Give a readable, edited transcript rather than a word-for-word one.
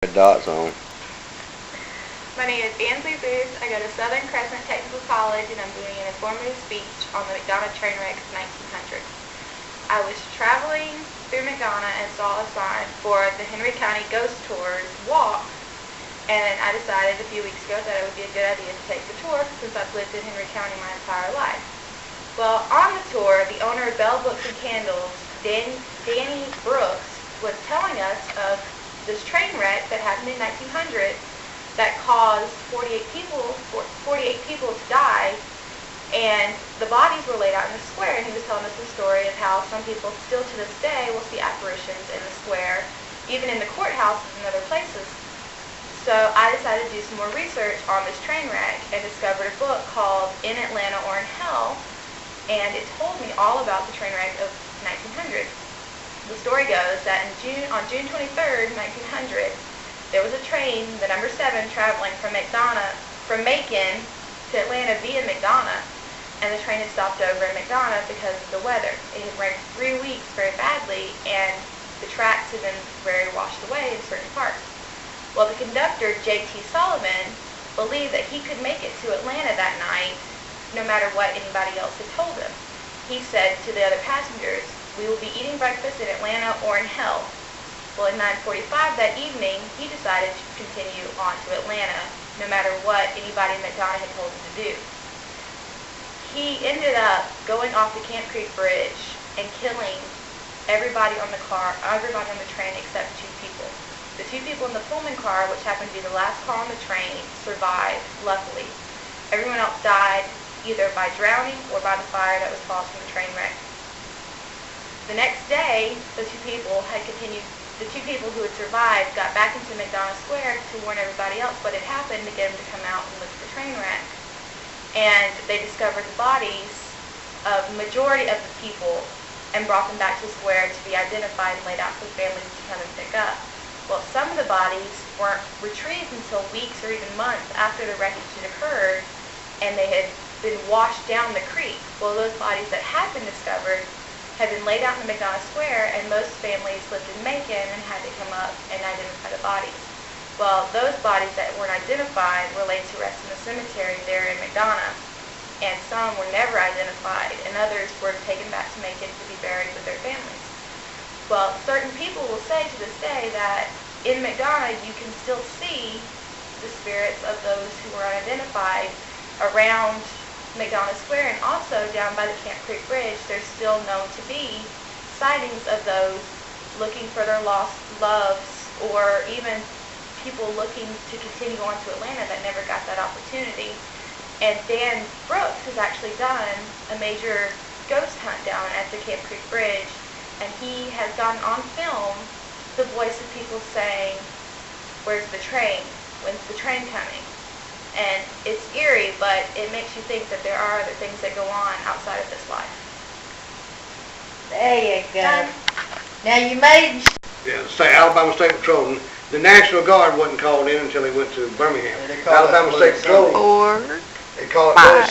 Dots on. My name is Ansley Booth. I go to Southern Crescent Technical College, and I'm doing an informative speech on the McDonough train wreck of 1900. I was traveling through McDonough and saw a sign for the Henry County Ghost Tours walk, and I decided a few weeks ago that it would be a good idea to take the tour since I've lived in Henry County my entire life. Well, on the tour, the owner of Bell Books and Candles, Danny Brooks, was telling us of this train wreck that happened in 1900 that caused 48 people to die, and the bodies were laid out in the square. And he was telling us the story of how some people still to this day will see apparitions in the square, even in the courthouses and other places. So I decided to do some more research on this train wreck and discovered a book called In Atlanta or in Hell, and it told me all about the train wreck of 1900. The story goes that on June 23rd, 1900, there was a train, the number 7, traveling from Macon to Atlanta via McDonough, and the train had stopped over in McDonough because of the weather. It had rained 3 weeks very badly, and the tracks had been very washed away in certain parts. Well, the conductor, J.T. Sullivan, believed that he could make it to Atlanta that night, no matter what anybody else had told him. He said to the other passengers, "We will be eating breakfast in Atlanta or in Hell." Well, at 9:45 that evening, he decided to continue on to Atlanta, no matter what anybody in McDonough had told him to do. He ended up going off the Camp Creek Bridge and killing everybody on the train except 2 people. The 2 people in the Pullman car, which happened to be the last car on the train, survived, luckily. Everyone else died either by drowning or by the fire that was caused from the train wreck. The next day, the 2 people who had survived got back into McDonough Square to warn everybody else what had happened, to get them to come out and look for the train wreck. And they discovered the bodies of the majority of the people and brought them back to the square to be identified and laid out for families to come and pick up. Well, some of the bodies weren't retrieved until weeks or even months after the wreckage had occurred, and they had been washed down the creek. Well, those bodies that had been discovered had been laid out in the McDonough Square, and most families lived in Macon and had to come up and identify the bodies. Well, those bodies that weren't identified were laid to rest in the cemetery there in McDonough, and some were never identified, and others were taken back to Macon to be buried with their families. Well, certain people will say to this day that in McDonough you can still see the spirits of those who were unidentified around McDonough Square, and also down by the Camp Creek Bridge there's still known to be sightings of those looking for their lost loves, or even people looking to continue on to Atlanta that never got that opportunity. And Dan Brooks has actually done a major ghost hunt down at the Camp Creek Bridge, and he has gotten on film the voice of people saying, "Where's the train? When's the train coming?" And it's eerie, but it makes you think that there are other things that go on outside of this life. There you go. Done. Now you made... Yeah, Alabama State Patrol. The National Guard wasn't called in until they went to Birmingham. They called Alabama that State place Patrol. Or They called it Bye. Sunday.